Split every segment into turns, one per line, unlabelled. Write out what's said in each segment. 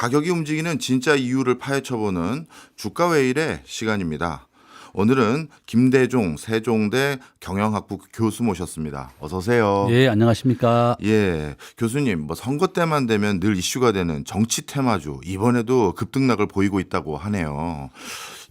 가격이 움직이는 진짜 이유를 파헤쳐보는 주가 왜 이래 시간입니다. 오늘은 김대중 세종대 경영학부 교수 모셨습니다. 어서 오세요.
예, 안녕하십니까.
예, 교수님, 선거 때만 되면 늘 이슈가 되는 정치 테마주 이번에도 급등락을 보이고 있다고 하네요.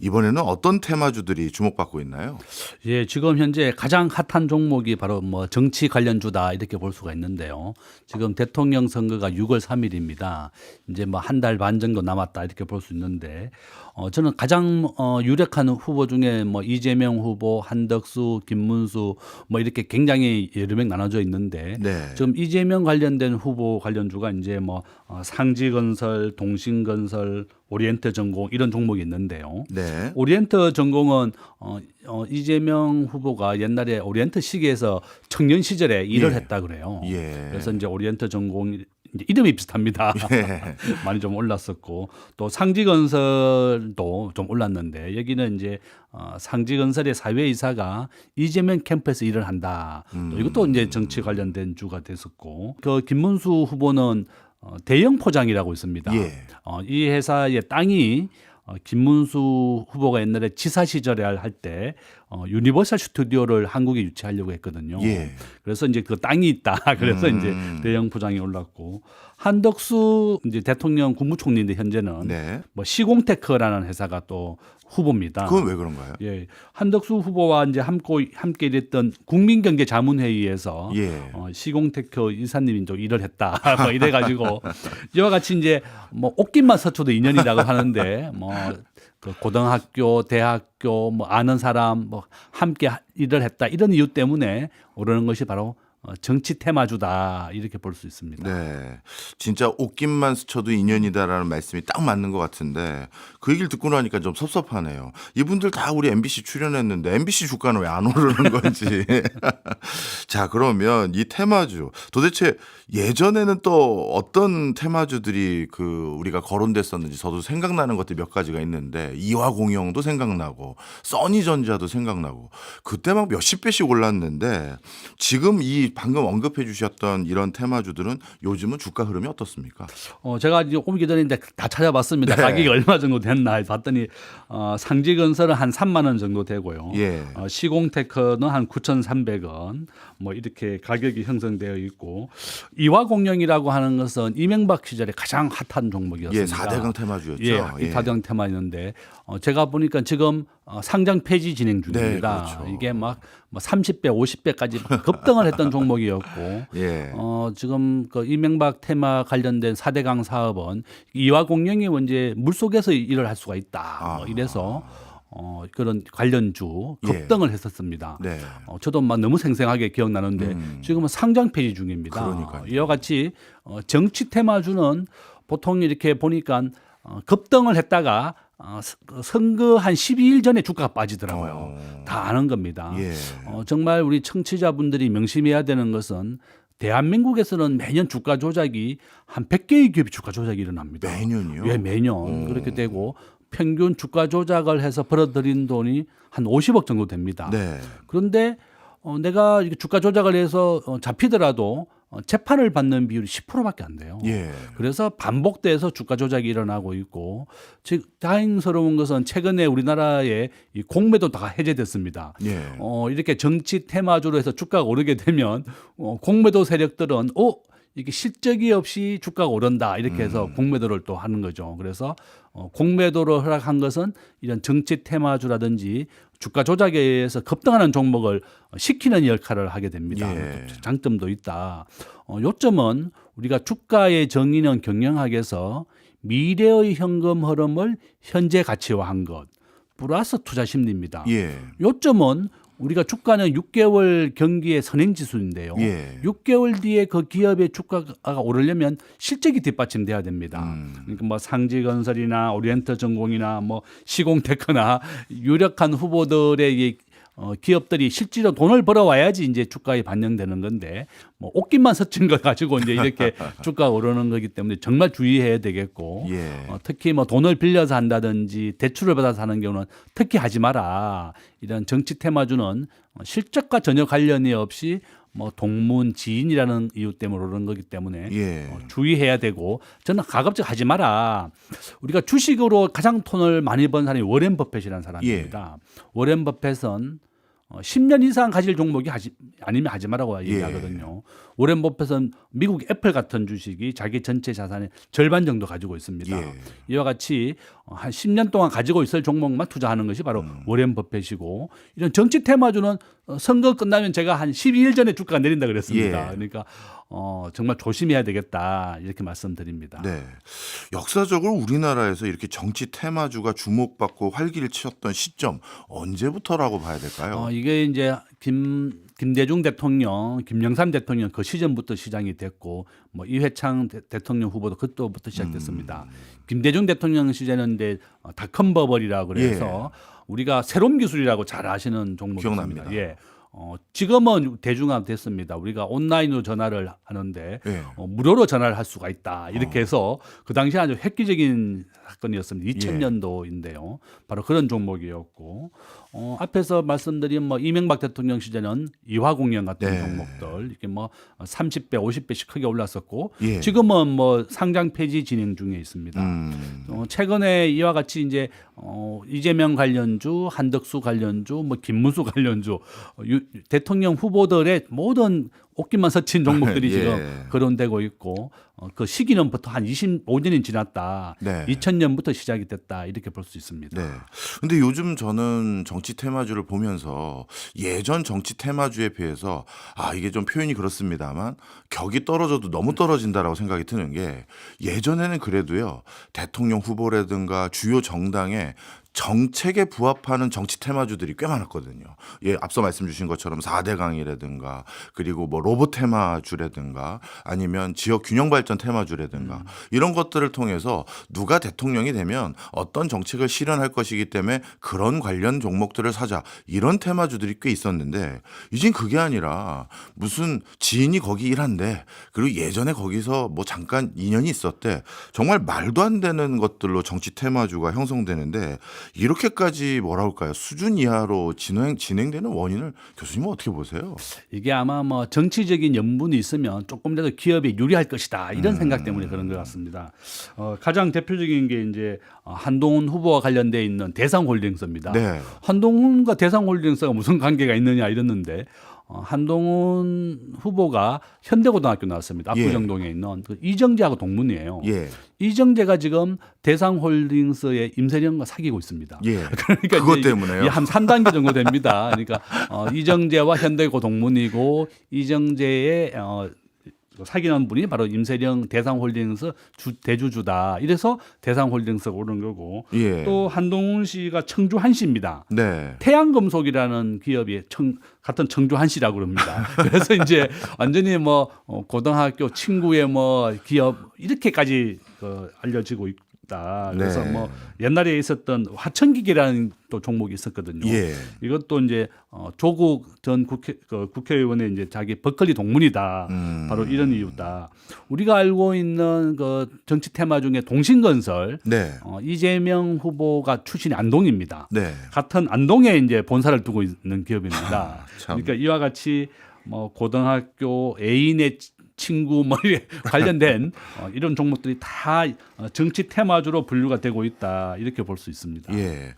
이번에는 어떤 테마주들이 주목받고 있나요?
예, 지금 현재 가장 핫한 종목이 바로 정치 관련주다 이렇게 볼 수가 있는데요. 지금 대통령 선거가 6월 3일입니다. 이제 한 달 반 정도 남았다 이렇게 볼 수 있는데, 저는 가장 유력한 후보 중에 이재명 후보, 한덕수, 김문수 이렇게 굉장히 여러 명 나눠져 있는데,
네.
지금 이재명 관련된 후보 관련주가 이제 상지건설, 동신건설, 오리엔트전공 이런 종목이 있는데요.
네.
오리엔트전공은 이재명 후보가 옛날에 오리엔트 시계에서 청년 시절에 일을
예.
했다 그래요.
예.
그래서 이제 오리엔트전공 이제 이름이 비슷합니다.
예.
많이 좀 올랐었고, 또 상지건설도 좀 올랐는데, 여기는 이제 상지건설의 사회이사가 이재명 캠프에서 일을 한다. 또 이것도 이제 정치 관련된 주가 됐었고, 그 김문수 후보는 대형 포장이라고 있습니다.
예.
이 회사의 땅이 김문수 후보가 옛날에 지사 시절에 할 때 유니버설 스튜디오를 한국에 유치하려고 했거든요.
예.
그래서 이제 그 땅이 있다. 그래서 이제 대형 포장이 올랐고, 한덕수 이제 대통령 국무총리인데 현재는
네.
시공테크라는 회사가 또 후보입니다.
그건 왜 그런가요?
예, 한덕수 후보와 이제 함께 일했던 국민경제자문회의에서
예.
시공테크 이사님이 좀 일을 했다. 이래가지고 이와 같이 이제 옷깃만 서쳐도 인연이라고 하는데 그 고등학교, 대학교 아는 사람 함께 일을 했다 이런 이유 때문에 오르는 것이 바로 정치 테마주다 이렇게 볼 수 있습니다.
네, 진짜 옷깃만 스쳐도 인연이다라는 말씀이 딱 맞는 것 같은데 그 얘기를 듣고 나니까 좀 섭섭하네요. 이분들 다 우리 MBC 출연했는데 MBC 주가는 왜 안 오르는 건지. 자, 그러면 이 테마주 도대체 예전에는 또 어떤 테마주들이 우리가 거론됐었는지 저도 생각나는 것들이 몇 가지가 있는데 이화공영도 생각나고 써니전자도 생각나고 그때 막 몇십 배씩 올랐는데 지금 이 방금 언급해 주셨던 이런 테마주들은 요즘은 주가 흐름이 어떻습니까?
제가 이제 오기 전에 다 찾아봤습니다.
네.
가격이 얼마 정도 됐나 해서 봤더니 상지건설은 한 3만 원 정도 되고요.
예.
시공테크는 한 9,300원 이렇게 가격이 형성되어 있고, 이화공영이라고 하는 것은 이명박 시절에 가장 핫한 종목이었습니다.
예, 4대강 테마주였죠.
예, 이 4대강 테마였는데 제가 보니까 지금 상장 폐지 진행 중입니다.
네, 그렇죠.
이게 30배, 50배까지 급등을 했던 종목이었고,
예.
지금 그 이명박 테마 관련된 4대강 사업은 이화공영이 이제 물속에서 일을 할 수가 있다. 이래서 그런 관련주 급등을 했었습니다.
네.
저도 너무 생생하게 기억나는데 지금은 상장 폐지 중입니다.
그러니까요.
이와 같이 정치 테마주는 보통 이렇게 보니까 급등을 했다가 선거 한 12일 전에 주가가 빠지더라고요. 다 아는 겁니다.
예.
정말 우리 청취자분들이 명심해야 되는 것은 대한민국에서는 매년 주가 조작이 한 100개의 기업이 주가 조작이 일어납니다.
매년이요?
예, 매년 그렇게 되고 평균 주가 조작을 해서 벌어들인 돈이 한 50억 정도 됩니다.
네.
그런데 내가 이게 주가 조작을 해서 잡히더라도 재판을 받는 비율이 10%밖에 안 돼요.
예.
그래서 반복돼서 주가 조작이 일어나고 있고, 즉 다행스러운 것은 최근에 우리나라의 이 공매도 다 해제됐습니다.
예.
이렇게 정치 테마주로 해서 주가가 오르게 되면 공매도 세력들은 이게 실적이 없이 주가가 오른다 이렇게 해서 공매도를 또 하는 거죠. 그래서 공매도를 허락한 것은 이런 정치 테마주라든지 주가 조작에 의해서 급등하는 종목을 시키는 역할을 하게 됩니다.
예.
장점도 있다. 요점은 우리가 주가의 정의는 경영학에서 미래의 현금 흐름을 현재 가치화한 것 플러스 투자 심리입니다.
예.
요점은 우리가 주가는 6개월 경기의 선행지수인데요.
예.
6개월 뒤에 그 기업의 주가가 오르려면 실적이 뒷받침돼야 됩니다. 그러니까 상지건설이나 오리엔트전공이나 시공테크나 유력한 후보들의 이 기업들이 실제로 돈을 벌어와야지 이제 주가에 반영되는 건데 옷깃만 서친 걸 가지고 이제 이렇게 주가가 오르는 거기 때문에 정말 주의해야 되겠고,
예.
특히 돈을 빌려서 한다든지 대출을 받아서 하는 경우는 특히 하지 마라. 이런 정치 테마주는 실적과 전혀 관련이 없이 뭐 동문 지인이라는 이유 때문에 오르는 거기 때문에
예.
주의해야 되고 저는 가급적 하지 마라. 우리가 주식으로 가장 돈을 많이 번 사람이 워렌 버핏이라는 사람입니다. 워렌 버핏은 10년 이상 가질 종목이 아니면 하지 말라고 얘기하거든요. 워렌 버핏은 미국 애플 같은 주식이 자기 전체 자산의 절반 정도 가지고 있습니다.
예.
이와 같이 한 10년 동안 가지고 있을 종목만 투자하는 것이 바로 워렌 버핏이고 이런 정치 테마주는 선거 끝나면 제가 한 12일 전에 주가가 내린다 그랬습니다.
예.
그러니까 정말 조심해야 되겠다 이렇게 말씀드립니다.
네. 역사적으로 우리나라에서 이렇게 정치 테마주가 주목받고 활기를 치었던 시점 언제부터라고 봐야 될까요?
이게 이제 김대중 대통령, 김영삼 대통령 그 시점부터 시작이 됐고 뭐 이회창 대통령 후보도 그때부터 시작됐습니다. 김대중 대통령 시절인데 닷컴 버블이라고 그래서 우리가 새로운 기술이라고 잘 아시는 종목입니다.
기억납니다.
예. 지금은 대중화됐습니다. 우리가 온라인으로 전화를 하는데
예.
무료로 전화를 할 수가 있다. 이렇게 해서 그 당시 아주 획기적인 사건이었습니다. 2000년도인데요. 바로 그런 종목이었고 앞에서 말씀드린 뭐 이명박 대통령 시절은 이화공영 같은
네.
종목들 이렇게 뭐 30배, 50배씩 크게 올랐었고
예.
지금은 뭐 상장 폐지 진행 중에 있습니다. 최근에 이와 같이 이제 이재명 관련주, 한덕수 관련주, 뭐 김문수 관련주 대통령 후보들의 모든 옷깃만 서친 종목들이
예.
지금 거론되고 있고 그 시기는부터 한 25년이 지났다.
네.
2000년부터 시작이 됐다. 이렇게 볼 수 있습니다.
네. 근데 요즘 저는 정치 테마주를 보면서 예전 정치 테마주에 비해서 이게 좀 표현이 그렇습니다만 격이 떨어져도 너무 떨어진다라고 생각이 드는 게 예전에는 그래도요. 대통령 후보라든가 주요 정당의 정책에 부합하는 정치 테마주들이 꽤 많았거든요. 예, 앞서 말씀 주신 것처럼 4대 강이라든가 그리고 뭐 로봇 테마주라든가 아니면 지역 균형 발전 테마주라든가 이런 것들을 통해서 누가 대통령이 되면 어떤 정책을 실현할 것이기 때문에 그런 관련 종목들을 사자 이런 테마주들이 꽤 있었는데 이젠 그게 아니라 무슨 지인이 거기 일한대 그리고 예전에 거기서 뭐 잠깐 인연이 있었대 정말 말도 안 되는 것들로 정치 테마주가 형성되는데 이렇게까지 뭐라 할까요? 수준 이하로 진행되는 원인을 교수님은 어떻게 보세요?
이게 아마 뭐 정치적인 염분이 있으면 조금이라도 기업에 유리할 것이다 이런 생각 때문에 그런 것 같습니다. 가장 대표적인 게 이제 한동훈 후보와 관련돼 있는 대상홀딩스입니다.
네.
한동훈과 대상홀딩스가 무슨 관계가 있느냐 이랬는데 한동훈 후보가 현대고등학교 나왔습니다. 압구정동에 있는 그 이정재하고 동문이에요.
예.
이정재가 지금 대상홀딩스의 임세령과 사귀고 있습니다.
예.
그러니까
그것
이제
때문에요?
한 3단계 정도 됩니다. 그러니까 이정재와 현대고 동문이고 이정재의 사귀는 분이 바로 임세령 대상홀딩스 대주주다. 이래서 대상홀딩스가 오른 거고
예.
또 한동훈 씨가 청주 한씨입니다.
네.
태양금속이라는 기업이 같은 청주 한씨라고 그럽니다. 그래서 이제 완전히 뭐 고등학교 친구의 뭐 기업 이렇게까지 알려지고 있다. 그래서
네.
뭐 옛날에 있었던 화천기계라는 또 종목이 있었거든요.
예.
이것도 이제 조국 전 국회의원의 이제 자기 버클리 동문이다. 바로 이런 이유다. 우리가 알고 있는 그 정치 테마 중에 동신건설
네.
이재명 후보가 출신이 안동입니다.
네.
같은 안동에 이제 본사를 두고 있는 기업입니다.
참.
그러니까 이와 같이 뭐 고등학교 애인의 친구 뭐 관련된 이런 종목들이 다 정치 테마주로 분류가 되고 있다 이렇게 볼 수 있습니다.
예.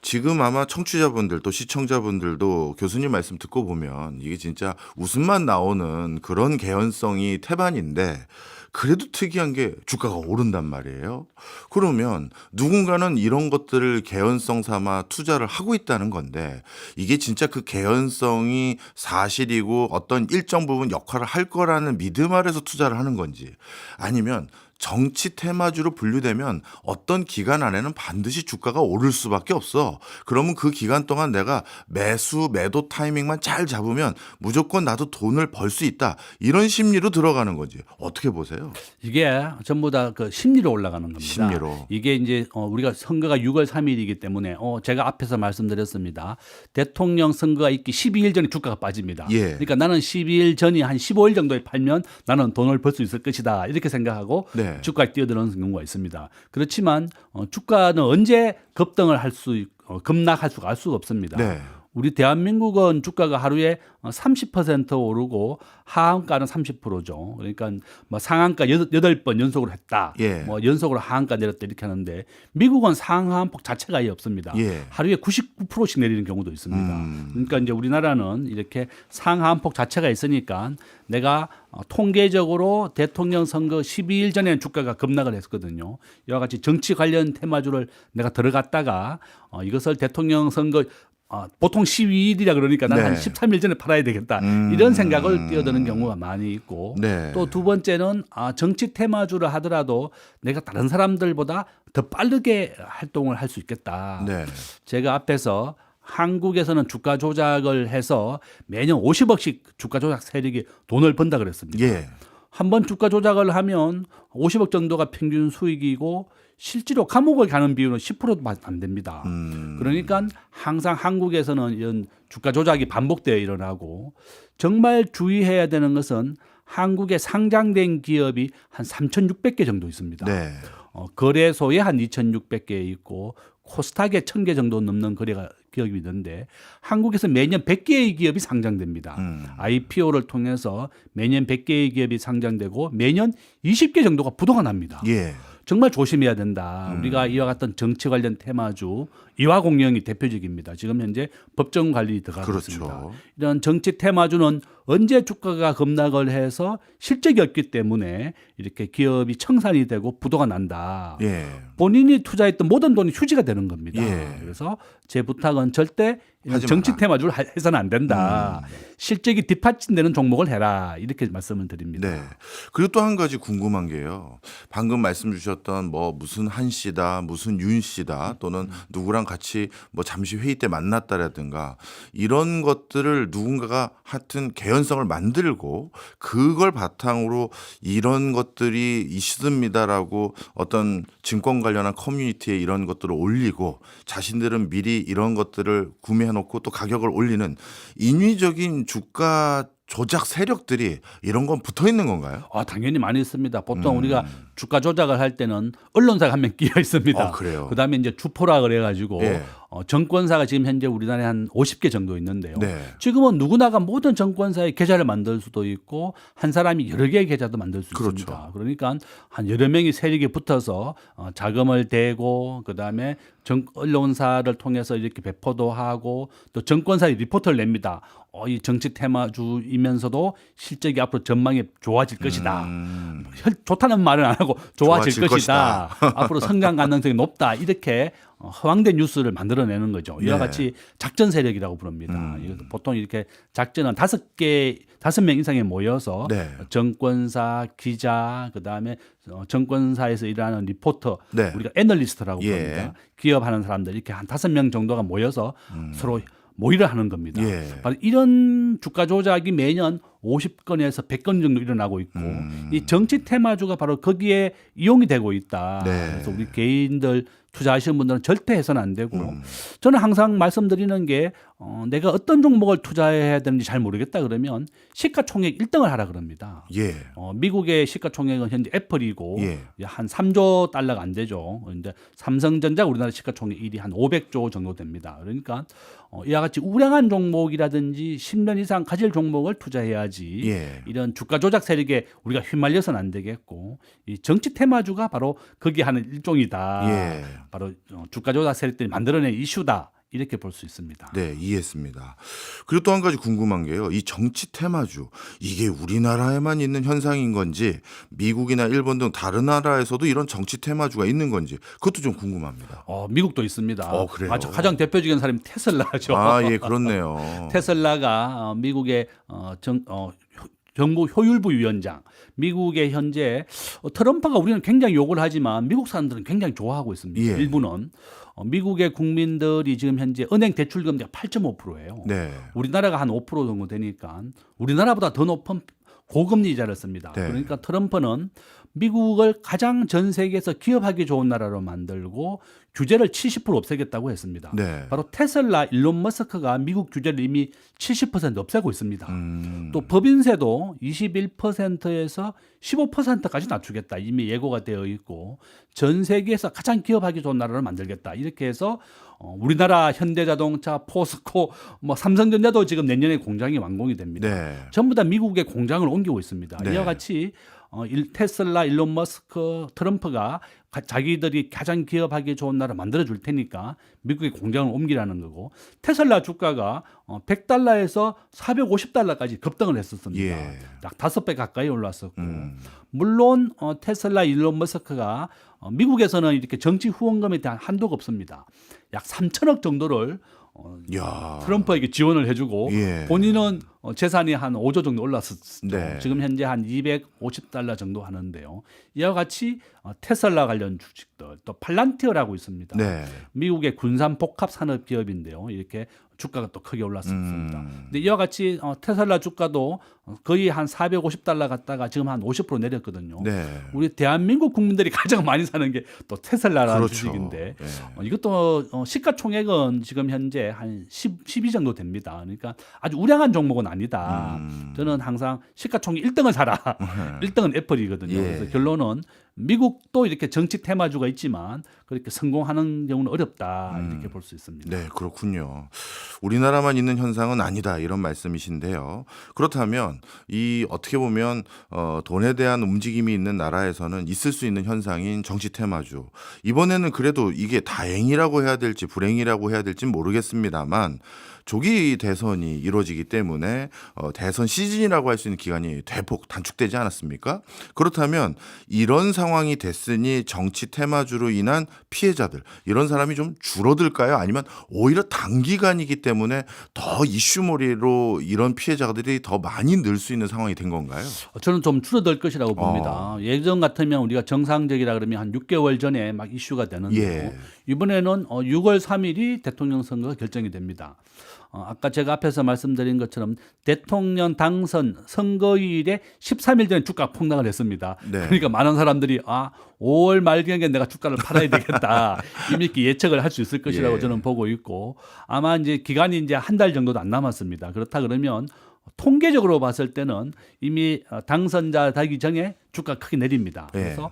지금 아마 청취자분들 또 시청자분들도 교수님 말씀 듣고 보면 이게 진짜 웃음만 나오는 그런 개연성이 태반인데 그래도 특이한 게 주가가 오른단 말이에요. 그러면 누군가는 이런 것들을 개연성 삼아 투자를 하고 있다는 건데 이게 진짜 그 개연성이 사실이고 어떤 일정 부분 역할을 할 거라는 믿음 아래서 투자를 하는 건지 아니면 정치 테마주로 분류되면 어떤 기간 안에는 반드시 주가가 오를 수밖에 없어. 그러면 그 기간 동안 내가 매도 타이밍만 잘 잡으면 무조건 나도 돈을 벌 수 있다. 이런 심리로 들어가는 거지. 어떻게 보세요?
이게 전부 다 그 심리로 올라가는 겁니다.
심리로.
이게 이제 우리가 선거가 6월 3일이기 때문에 제가 앞에서 말씀드렸습니다. 대통령 선거가 있기 12일 전에 주가가 빠집니다.
예.
그러니까 나는 12일 전이 한 15일 정도에 팔면 나는 돈을 벌 수 있을 것이다. 이렇게 생각하고
네.
주가에 뛰어드는 경우가 있습니다. 그렇지만 주가는 언제 급등을 할 수, 급락할 수가 알 수가 없습니다.
네.
우리 대한민국은 주가가 하루에 30% 오르고 하한가는 30%죠. 그러니까 뭐 상한가 8번 연속으로 했다.
예.
뭐 연속으로 하한가 내렸다 이렇게 하는데 미국은 상하한폭 자체가 아예 없습니다.
예.
하루에 99%씩 내리는 경우도 있습니다. 그러니까 이제 우리나라는 이렇게 상하한폭 자체가 있으니까 내가 통계적으로 대통령 선거 12일 전에 주가가 급락을 했거든요. 이와 같이 정치 관련 테마주를 내가 들어갔다가 이것을 대통령 선거 보통 12일이라 그러니까 난 한
네.
13일 전에 팔아야 되겠다. 이런 생각을 뛰어드는 경우가 많이 있고
네.
또 두 번째는 정치 테마주를 하더라도 내가 다른 사람들보다 더 빠르게 활동을 할 수 있겠다.
네.
제가 앞에서 한국에서는 주가 조작을 해서 매년 50억씩 주가 조작 세력이 돈을 번다 그랬습니다.
예.
한 번 주가 조작을 하면 50억 정도가 평균 수익이고 실제로 감옥을 가는 비율은 10%도 안 됩니다. 그러니까 항상 한국에서는 이런 주가 조작이 반복되어 일어나고 정말 주의해야 되는 것은 한국에 상장된 기업이 한 3,600개 정도 있습니다.
네.
거래소에 한 2,600개 있고 코스닥에 1,000개 정도 넘는 기업이 있는데 한국에서 매년 100개의 기업이 상장됩니다. IPO를 통해서 매년 100개의 기업이 상장되고 매년 20개 정도가 부도가 납니다.
예.
정말 조심해야 된다. 우리가 이와 같은 정치 관련 테마주 이화공영이 대표적입니다. 지금 현재 법정 관리 들어가고
그렇죠.
있습니다. 이런 정치 테마주는 언제 주가가 급락을 해서 실적이 없기 때문에 이렇게 기업이 청산이 되고 부도가 난다.
예.
본인이 투자했던 모든 돈이 휴지가 되는 겁니다.
예.
그래서 제 부탁은 절대 이런
하지
정치
마라.
테마주를 해서는 안 된다. 실적이 뒷받침되는 종목을 해라. 이렇게 말씀을 드립니다.
네. 그리고 또 한 가지 궁금한 게요. 방금 말씀 주셨던 뭐 무슨 한 씨다, 무슨 윤 씨다, 또는 누구랑 같이 뭐 잠시 회의 때 만났다라든가 이런 것들을 누군가가 하여튼 개연성을 만들고 그걸 바탕으로 이런 것들이 있습니다라고 어떤 증권 관련한 커뮤니티에 이런 것들을 올리고 자신들은 미리 이런 것들을 구매해놓고 또 가격을 올리는 인위적인 주가 조작 세력들이 이런 건 붙어 있는 건가요?
당연히 많이 있습니다. 보통 우리가 주가 조작을 할 때는 언론사가 한 명 끼어 있습니다.
그래요?
그다음에 이제 주포라 그래가지고
예.
정권사가 지금 현재 우리나라에 한 50개 정도 있는데요.
네.
지금은 누구나가 모든 정권사의 계좌를 만들 수도 있고 한 사람이 여러 개의 계좌도 만들 수
그렇죠.
있습니다. 그러니까 한 여러 명이 세력에 붙어서 자금을 대고 그다음에 언론사를 통해서 이렇게 배포도 하고 또 정권사의 리포트를 냅니다. 이 정치 테마주이면서도 실적이 앞으로 전망이 좋아질 것이다. 좋다는 말은 안 하고 좋아질
좋아질
것이다. 앞으로 성장 가능성이 높다. 이렇게 허황된 뉴스를 만들어내는 거죠. 이와
네.
같이 작전 세력이라고 부릅니다. 이것도 보통 이렇게 작전은 5명 이상이 모여서
네.
정권사, 기자, 그다음에 정권사에서 일하는 리포터,
네.
우리가 애널리스트라고
예.
부릅니다. 기업하는 사람들 이렇게 한 5명 정도가 모여서 서로 모의를 하는 겁니다.
예.
바로 이런 주가 조작이 매년 50건에서 100건 정도 일어나고 있고 이 정치 테마주가 바로 거기에 이용이 되고 있다.
네.
그래서 우리 개인들 투자하시는 분들은 절대 해서는 안 되고 저는 항상 말씀드리는 게 내가 어떤 종목을 투자해야 되는지 잘 모르겠다 그러면 시가총액 1등을 하라 그럽니다.
예.
미국의 시가총액은 현재 애플이고
예.
한 3조 달러가 안 되죠. 그런데 삼성전자가 우리나라 시가총액 1위 한 500조 정도 됩니다. 그러니까 이와 같이 우량한 종목이라든지 10년 이상 가질 종목을 투자해야지
예.
이런 주가 조작 세력에 우리가 휘말려서는 안 되겠고 이 정치 테마주가 바로 거기에 하는 일종이다.
예.
바로 주가 조작 세력들이 만들어낸 이슈다. 이렇게 볼 수 있습니다.
네, 이해했습니다. 그리고 또 한 가지 궁금한 게요. 이 정치 테마주, 이게 우리나라에만 있는 현상인 건지 미국이나 일본 등 다른 나라에서도 이런 정치 테마주가 있는 건지 그것도 좀 궁금합니다.
미국도 있습니다.
그래요?
가장 대표적인 사람이 테슬라죠.
예, 그렇네요.
테슬라가 미국의 정부 효율부 위원장, 미국의 현재 트럼프가 우리는 굉장히 욕을 하지만 미국 사람들은 굉장히 좋아하고 있습니다.
예.
일부는 미국의 국민들이 지금 현재 은행 대출 금리가 8.5%예요.
네.
우리나라가 한 5% 정도 되니까 우리나라보다 더 높은 고금리 이자를 씁니다.
네.
그러니까 트럼프는 미국을 가장 전 세계에서 기업하기 좋은 나라로 만들고 규제를 70% 없애겠다고 했습니다.
네.
바로 테슬라 일론 머스크가 미국 규제를 이미 70% 없애고 있습니다. 또 법인세도 21%에서 15%까지 낮추겠다. 이미 예고가 되어 있고 전 세계에서 가장 기업하기 좋은 나라를 만들겠다. 이렇게 해서 우리나라 현대자동차, 포스코, 뭐 삼성전자도 지금 내년에 공장이 완공이 됩니다.
네.
전부 다 미국에 공장을 옮기고 있습니다.
네.
이와 같이 테슬라, 일론 머스크, 트럼프가 자기들이 가장 기업하기 좋은 나라 만들어 줄 테니까 미국의 공장을 옮기라는 거고 테슬라 주가가 100달러에서 450달러까지 급등을 했었습니다.
예.
약 5배 가까이 올랐었고 물론 테슬라, 일론 머스크가 미국에서는 이렇게 정치 후원금에 대한 한도가 없습니다. 약 3천억 정도를
야.
트럼프에게 지원을 해주고
예.
본인은 재산이 한 5조 정도 올랐었죠.
네.
지금 현재 한 250달러 정도 하는데요. 이와 같이 테슬라 관련 주식들 또 팔란티어라고 있습니다.
네.
미국의 군산 복합 산업 기업인데요. 이렇게 주가가 또 크게 올랐습니다. 근데 이와 같이 테슬라 주가도 거의 한 450달러 갔다가 지금 한 50% 내렸거든요.
네.
우리 대한민국 국민들이 가장 많이 사는 게 또 테슬라라는
그렇죠.
주식인데
예.
이것도 시가총액은 지금 현재 한 12 정도 됩니다. 그러니까 아주 우량한 종목은 아니다. 저는 항상 시가총액 1등을 사라. 1등은 애플이거든요.
예.
그래서 결론은 미국도 이렇게 정치 테마주가 있지만 그렇게 성공하는 경우는 어렵다. 이렇게 볼 수 있습니다.
네, 그렇군요. 우리나라만 있는 현상은 아니다 이런 말씀이신데요. 그렇다면 이 어떻게 보면 돈에 대한 움직임이 있는 나라에서는 있을 수 있는 현상인 정치 테마주. 이번에는 그래도 이게 다행이라고 해야 될지 불행이라고 해야 될지 모르겠습니다만 조기 대선이 이루어지기 때문에 대선 시즌이라고 할 수 있는 기간이 대폭 단축되지 않았습니까? 그렇다면 이런 상황이 됐으니 정치 테마주로 인한 피해자들 이런 사람이 좀 줄어들까요? 아니면 오히려 단기간이기 때문에 더 이슈몰이로 이런 피해자들이 더 많이 늘 수 있는 상황이 된 건가요?
저는 좀 줄어들 것이라고 봅니다. 예전 같으면 우리가 정상적이라 그러면 한 6개월 전에 막 이슈가 되는데
예.
이번에는 6월 3일이 대통령 선거가 결정이 됩니다. 아까 제가 앞에서 말씀드린 것처럼 대통령 당선 선거일에 13일 전에 주가 폭락을 했습니다.
네.
그러니까 많은 사람들이 5월 말경에 내가 주가를 팔아야 되겠다. 이미 이렇게 예측을 할 수 있을 것이라고
예.
저는 보고 있고 아마 이제 기간이 이제 한 달 정도도 안 남았습니다. 그렇다 그러면 통계적으로 봤을 때는 이미 당선자 되기 전에 주가 크게 내립니다.
예.
그래서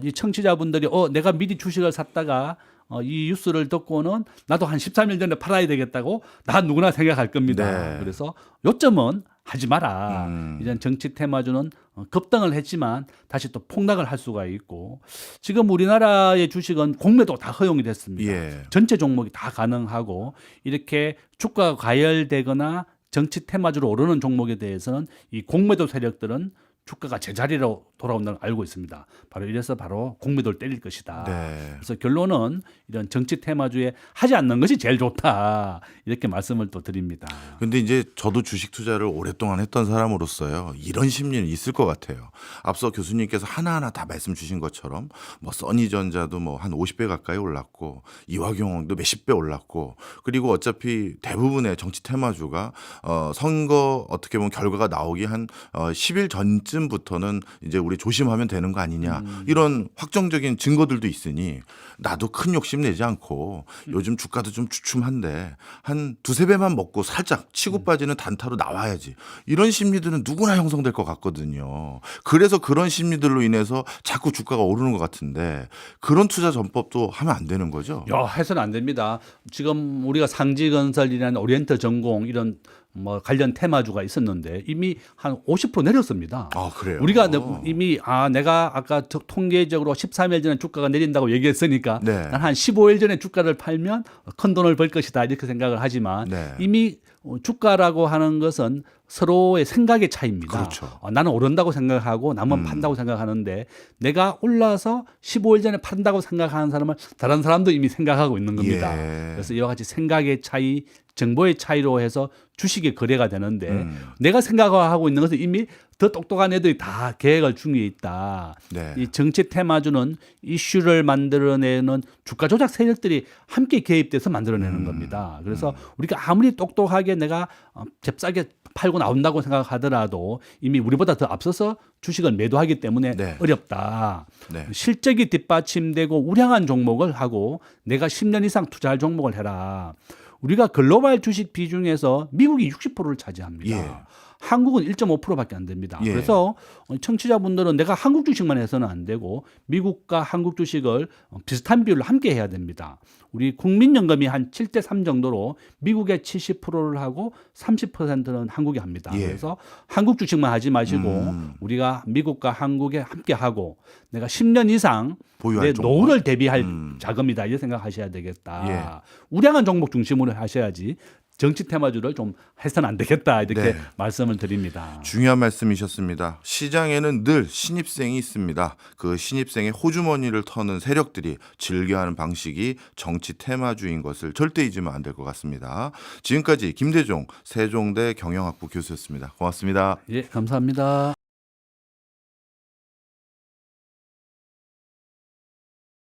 이 청취자분들이 내가 미리 주식을 샀다가 이 뉴스를 듣고는 나도 한 13일 전에 팔아야 되겠다고 나 누구나 생각할 겁니다.
네.
그래서 요점은 하지 마라. 이전 정치 테마주는 급등을 했지만 다시 또 폭락을 할 수가 있고 지금 우리나라의 주식은 공매도 다 허용이 됐습니다.
예.
전체 종목이 다 가능하고 이렇게 주가가 과열되거나 정치 테마주로 오르는 종목에 대해서는 이 공매도 세력들은 주가가 제자리로 돌아온다는 걸 알고 있습니다. 바로 이래서 바로 공매도를 때릴 것이다.
네.
그래서 결론은 이런 정치 테마주에 하지 않는 것이 제일 좋다. 이렇게 말씀을 또 드립니다.
근데 이제 저도 주식 투자를 오랫동안 했던 사람으로서요. 이런 심리는 있을 것 같아요. 앞서 교수님께서 하나하나 다 말씀 주신 것처럼 뭐 써니전자도 뭐 한 50배 가까이 올랐고 이화경도 몇십 배 올랐고 그리고 어차피 대부분의 정치 테마주가 선거 어떻게 보면 결과가 나오기 한 10일 전쯤부터는 이제 우리 조심하면 되는 거 아니냐 이런 확정적인 증거들도 있으니 나도 큰 욕심 내지 않고 요즘 주가도 좀 주춤한데 한 두세 배만 먹고 살짝 치고 빠지는 단타로 나와야지 이런 심리들은 누구나 형성될 것 같거든요. 그래서 그런 심리들로 인해서 자꾸 주가가 오르는 것 같은데 그런 투자 전법도 하면 안 되는 거죠?
해서는 안 됩니다. 지금 우리가 상지건설이라는 오리엔트 전공 이런 뭐 관련 테마주가 있었는데 이미 한 50% 내렸습니다.
아, 그래요?
우리가 이미 내가 아까 통계적으로 13일 전에 주가가 내린다고 얘기했으니까
네.
난 한 15일 전에 주가를 팔면 큰 돈을 벌 것이다 이렇게 생각을 하지만
네.
이미 주가라고 하는 것은 서로의 생각의 차이입니다.
그렇죠.
나는 오른다고 생각하고 남은 판다고 생각하는데 내가 올라서 15일 전에 판다고 생각하는 사람을 다른 사람도 이미 생각하고 있는 겁니다.
예.
그래서 이와 같이 생각의 차이, 정보의 차이로 해서 주식의 거래가 되는데 내가 생각하고 있는 것은 이미 더 똑똑한 애들이 다 계획을 중에 있다.
네.
이 정치 테마주는 이슈를 만들어내는 주가 조작 세력들이 함께 개입돼서 만들어내는 겁니다. 그래서 우리가 아무리 똑똑하게 내가 잽싸게 팔고 나온다고 생각하더라도 이미 우리보다 더 앞서서 주식을 매도하기 때문에
네.
어렵다.
네.
실적이 뒷받침되고 우량한 종목을 하고 내가 10년 이상 투자할 종목을 해라. 우리가 글로벌 주식 비중에서 미국이 60%를 차지합니다.
예.
한국은 1.5%밖에 안 됩니다.
예.
그래서 청취자분들은 내가 한국 주식만 해서는 안 되고 미국과 한국 주식을 비슷한 비율로 함께 해야 됩니다. 우리 국민연금이 한 7대 3 정도로 미국의 70%를 하고 30%는 한국이 합니다.
예.
그래서 한국 주식만 하지 마시고 우리가 미국과 한국에 함께 하고 내가 10년 이상
보유할
내
종목.
노후를 대비할 자금이다 이렇게 생각하셔야 되겠다.
예.
우량한 종목 중심으로 하셔야지 정치 테마주를 좀 해서는 안 되겠다 이렇게
네.
말씀을 드립니다.
중요한 말씀이셨습니다. 시장에는 늘 신입생이 있습니다. 그 신입생의 호주머니를 터는 세력들이 즐겨하는 방식이 정치 테마주인 것을 절대 잊으면 안 될 것 같습니다. 지금까지 김대종 세종대 경영학부 교수였습니다. 고맙습니다.
예, 감사합니다.